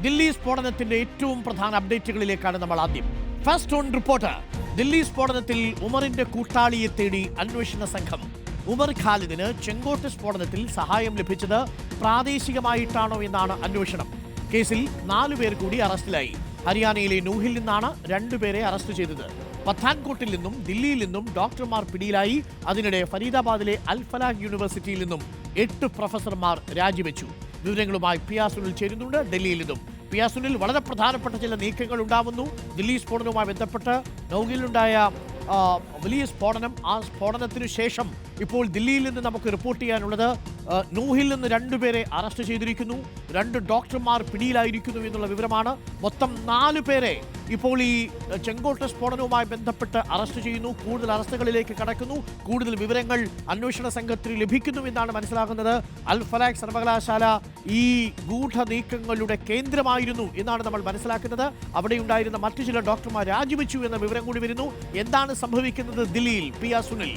ദില്ലി സ്ഫോടനത്തിന്റെ ഏറ്റവും പ്രധാന അപ്ഡേറ്റുകളിലേക്കാണ് നമ്മൾ ആദ്യം. First on report. ദില്ലി സ്ഫോടനത്തിൽ ഉമറിന്റെ കൂട്ടാളിയെ തേടി അന്വേഷണ സംഘം. ഉമർ ഖാലിദിന് ചെങ്കോട്ട് സ്ഫോടനത്തിൽ സഹായം ലഭിച്ചത് പ്രാദേശികമായിട്ടാണോ എന്നാണ് അന്വേഷണം. കേസിൽ 4 പേർ കൂടി അറസ്റ്റിലായി. ഹരിയാനയിലെ നൂഹിൽ നിന്നാണ് 2 പേരെ അറസ്റ്റ് ചെയ്തത്. പത്താൻകോട്ടിൽ നിന്നും ദില്ലിയിൽ നിന്നും ഡോക്ടർമാർ പിടിയിലായി. അതിനിടെ ഫരീദാബാദിലെ അൽ ഫലാഹ് യൂണിവേഴ്സിറ്റിയിൽ നിന്നും 8 പ്രൊഫസർമാർ രാജിവെച്ചു. വിവരങ്ങളുമായി പിയാ സുനിൽ ചേരുന്നുണ്ട് ഡൽഹിയിൽ നിന്നും. പിയാ സുനിൽ, വളരെ പ്രധാനപ്പെട്ട ചില നീക്കങ്ങൾ ഉണ്ടാവുന്നു. ദില്ലി സ്ഫോടനവുമായി ബന്ധപ്പെട്ട് നൗഗിലുണ്ടായ വലിയ സ്ഫോടനം, ആ സ്ഫോടനത്തിനു ശേഷം ഇപ്പോൾ ദില്ലിയിൽ നിന്ന് നമുക്ക് റിപ്പോർട്ട് ചെയ്യാനുള്ളത് നൂഹിൽ നിന്ന് 2 പേരെ അറസ്റ്റ് ചെയ്തിരിക്കുന്നു, 2 ഡോക്ടർമാർ പിടിയിലായിരിക്കുന്നു എന്നുള്ള വിവരമാണ്. മൊത്തം 4 പേരെ ഇപ്പോൾ ഈ ചെങ്കോട്ട് സ്ഫോടനവുമായി ബന്ധപ്പെട്ട് അറസ്റ്റ് ചെയ്യുന്നു. കൂടുതൽ അറസ്റ്റുകളിലേക്ക് കടക്കുന്നു. കൂടുതൽ വിവരങ്ങൾ അന്വേഷണ സംഘത്തിന് ലഭിക്കുന്നു എന്നാണ് മനസ്സിലാക്കുന്നത്. അൽ ഫലാഹ് സർവകലാശാല ഈ ഗൂഢ നീക്കങ്ങളുടെ കേന്ദ്രമായിരുന്നു എന്നാണ് നമ്മൾ മനസ്സിലാക്കുന്നത്. അവിടെ ഉണ്ടായിരുന്ന മറ്റു ചില ഡോക്ടർമാർ രാജിവെച്ചു എന്ന വിവരം കൂടി വരുന്നു. എന്താണ് സംഭവിക്കുന്നത് ദില്ലിയിൽ? പിയാ സുനിൽ.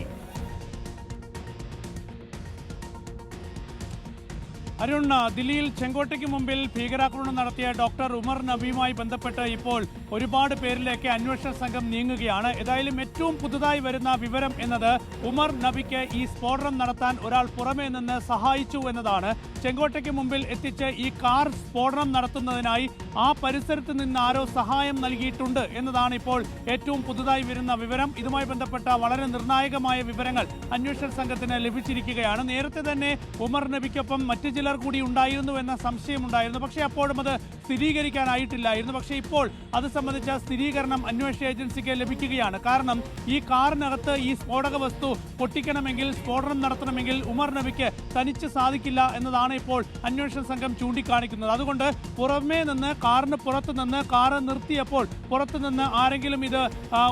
അരുൺ, ദില്ലിയിൽ ചെങ്കോട്ടയ്ക്ക് മുമ്പിൽ ഭീകരാക്രമണം നടത്തിയ ഡോക്ടർ ഉമർ നബിയുമായി ബന്ധപ്പെട്ട് ഇപ്പോൾ ഒരുപാട് പേരിലേക്ക് അന്വേഷണ സംഘം നീങ്ങുകയാണ്. ഏതായാലും ഏറ്റവും പുതുതായി വരുന്ന വിവരം എന്നത് ഉമർ നബിക്ക് ഈ സ്ഫോടനം നടത്താൻ ഒരാൾ പുറമേ നിന്ന് സഹായിച്ചു എന്നതാണ്. ചെങ്കോട്ടയ്ക്ക് മുമ്പിൽ എത്തിച്ച് ഈ കാർ സ്ഫോടനം നടത്തുന്നതിനായി ആ പരിസരത്ത് നിന്ന് ആരോ സഹായം നൽകിയിട്ടുണ്ട് എന്നതാണ് ഇപ്പോൾ ഏറ്റവും പുതുതായി വരുന്ന വിവരം. ഇതുമായി ബന്ധപ്പെട്ട വളരെ നിർണായകമായ വിവരങ്ങൾ അന്വേഷണ സംഘത്തിന് ലഭിച്ചിരിക്കുകയാണ്. നേരത്തെ തന്നെ ഉമർ നബിക്കൊപ്പം മറ്റു ചിലർ കൂടി ഉണ്ടായിരുന്നു എന്ന സംശയമുണ്ടായിരുന്നു. പക്ഷേ അപ്പോഴും അത് സ്ഥിരീകരിക്കാനായിട്ടില്ലായിരുന്നു. പക്ഷേ ഇപ്പോൾ അത് സംബന്ധിച്ച സ്ഥിരീകരണം അന്വേഷണ ഏജൻസിക്ക് ലഭിക്കുകയാണ്. കാരണം ഈ കാറിനകത്ത് ഈ സ്ഫോടക വസ്തു പൊട്ടിക്കണമെങ്കിൽ, സ്ഫോടനം നടത്തണമെങ്കിൽ ഉമർ നബിക്ക് തനിച്ച് സാധിക്കില്ല എന്നതാണ് ഇപ്പോൾ അന്വേഷണ സംഘം ചൂണ്ടിക്കാണിക്കുന്നത്. അതുകൊണ്ട് പുറമേ നിന്ന്, കാറിന് പുറത്തു നിന്ന്, കാറ് നിർത്തിയപ്പോൾ പുറത്തു നിന്ന് ആരെങ്കിലും ഇത്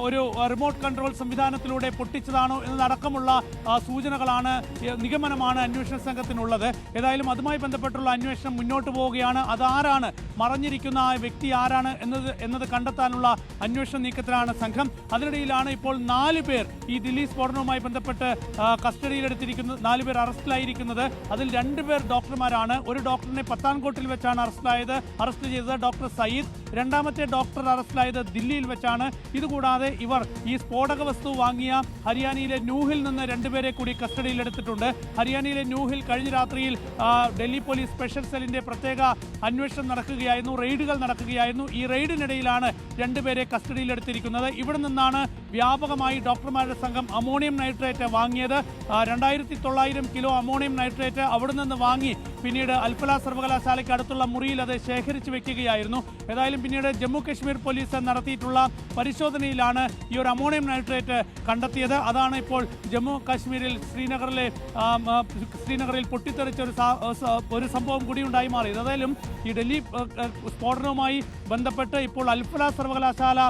ഒരു റിമോട്ട് കൺട്രോൾ സംവിധാനത്തിലൂടെ പൊട്ടിച്ചതാണോ എന്നതടക്കമുള്ള സൂചനകളാണ്, നിഗമനമാണ് അന്വേഷണ സംഘത്തിനുള്ളത്. ഏതായാലും അതുമായി ബന്ധപ്പെട്ടുള്ള അന്വേഷണം മുന്നോട്ട് പോവുകയാണ്. അതാരാണ്, മറഞ്ഞിരിക്കുന്ന ആ വ്യക്തി ആരാണ് എന്നത് കണ്ടെത്താനുള്ള അന്വേഷണ നീക്കത്തിലാണ് സംഘം. അതിനിടയിലാണ് ഇപ്പോൾ 4 പേർ ഈ ദില്ലി സ്ഫോടനവുമായി ബന്ധപ്പെട്ട് കസ്റ്റഡിയിലെടുത്തിരിക്കുന്നത്. 4 പേർ അറസ്റ്റിലായിരിക്കുന്നത്. അതിൽ 2 പേർ ഡോക്ടർമാരാണ്. ഒരു ഡോക്ടറിനെ പത്താൻകോട്ടിൽ വെച്ചാണ് അറസ്റ്റ് ചെയ്തത്, ഡോക്ടർ സയ്യിദ്. രണ്ടാമത്തെ ഡോക്ടർ അറസ്റ്റിലായത് ദില്ലിയിൽ വെച്ചാണ്. ഇതുകൂടാതെ ഇവർ ഈ സ്ഫോടക വസ്തു വാങ്ങിയ ഹരിയാനയിലെ നൂഹിൽ നിന്ന് 2 പേരെ കൂടി കസ്റ്റഡിയിലെടുത്തിട്ടുണ്ട്. ഹരിയാനയിലെ നൂഹിൽ കഴിഞ്ഞ രാത്രിയിൽ ഡൽഹി പോലീസ് സ്പെഷ്യൽ സെല്ലിന്റെ പ്രത്യേക അന്വേഷണം നടക്കുകയായിരുന്നു, റെയ്ഡുകൾ നടക്കുകയായിരുന്നു. ഈ റെയ്ഡിനിടയിലാണ് 2 പേരെ കസ്റ്റഡിയിലെടുത്തിരിക്കുന്നത്. ഇവിടെ നിന്നാണ് വ്യാപകമായി ഡോക്ടർമാരുടെ സംഘം അമോണിയം നൈട്രേറ്റ് വാങ്ങിയത്. 2900 കിലോ അമോണിയം നൈട്രേറ്റ് അവിടെ നിന്ന് വാങ്ങി പിന്നീട് അൽ ഫലാഹ് സർവകലാശാലയ്ക്ക് അടുത്തുള്ള മുറിയിൽ അത് ശേഖരിച്ചു വെക്കുകയായിരുന്നു. ഏതായാലും പിന്നീട് ജമ്മു കശ്മീർ പോലീസ് നടത്തിയിട്ടുള്ള പരിശോധനയിലാണ് ഈ ഒരു അമോണിയം നൈട്രേറ്റ് കണ്ടെത്തിയത്. അതാണ് ഇപ്പോൾ ജമ്മു കാശ്മീരിൽ ശ്രീനഗറിൽ പൊട്ടിത്തെറിച്ച ഒരു സംഭവം കൂടി ഉണ്ടായി മാറിയത്. ഏതായാലും ഈ ഡൽഹി സ്ഫോടനവുമായി ബന്ധപ്പെട്ട് ഇപ്പോൾ അൽ ഫലാഹ് സർവകലാശാല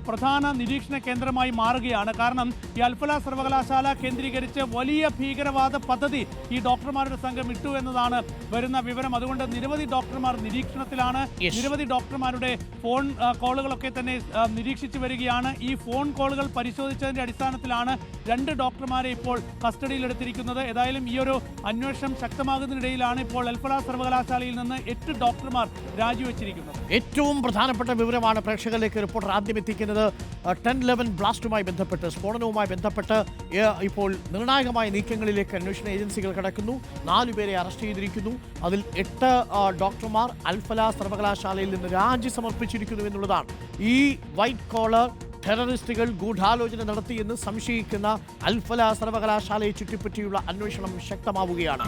പ്രധാന നിരീക്ഷണ കേന്ദ്രമായി മാറുകയാണ്. കാരണം ഈ അൽ ഫലാഹ് സർവകലാശാല കേന്ദ്രീകരിച്ച് വലിയ ഭീകരവാദ പദ്ധതി ഈ ഡോക്ടർമാരുടെ സംഘം ഇട്ടു എന്നതാണ് വരുന്ന വിവരം. അതുകൊണ്ട് നിരവധി ഡോക്ടർമാർ നിരീക്ഷണത്തിലാണ്. നിരവധി ഡോക്ടർമാരുടെ ഫോൺ കോളുകളൊക്കെ തന്നെ നിരീക്ഷിച്ചു വരികയാണ്. ഈ ഫോൺ കോളുകൾ പരിശോധിച്ചതിന്റെ അടിസ്ഥാനത്തിലാണ് 2 ഡോക്ടർമാരെ ഇപ്പോൾ കസ്റ്റഡിയിലെടുത്തിരിക്കുന്നത്. ഏതായാലും ഈ ഒരു അന്വേഷണം ശക്തമാകുന്നതിനിടയിലാണ് ഇപ്പോൾ അൽ ഫലാഹ് സർവകലാശാലയിൽ നിന്ന് 8 ഡോക്ടർമാർ രാജിവെച്ചിരിക്കുന്നത്. ഏറ്റവും പ്രധാനപ്പെട്ട വിവരമാണ് പ്രേക്ഷകരിലേക്ക് റിപ്പോർട്ടർ ആദ്യം എത്തിക്കുന്നത്. 10/11 ബ്ലാസ്റ്റുമായി ബന്ധപ്പെട്ട്, സ്ഫോടനവുമായി ബന്ധപ്പെട്ട് ഇപ്പോൾ നിർണായകമായ നീക്കങ്ങളിലേക്ക് അന്വേഷണ ഏജൻസികൾ കടക്കുന്നു. 4 പേരെ അറസ്റ്റ് ചെയ്തിരിക്കുന്നു. അതിൽ 8 ഡോക്ടർമാർ അൽ ഫലാഹ് സർവകലാശാലയിൽ നിന്ന് രാജി സമർപ്പിച്ചിരിക്കുന്നു എന്നുള്ളതാണ്. ഈ വൈറ്റ് കോളർ ടെററിസ്റ്റുകൾ ഗൂഢാലോചന നടത്തിയെന്ന് സംശയിക്കുന്ന അൽ ഫലാഹ് സർവകലാശാലയെ ചുറ്റിപ്പറ്റിയുള്ള അന്വേഷണം ശക്തമാവുകയാണ്.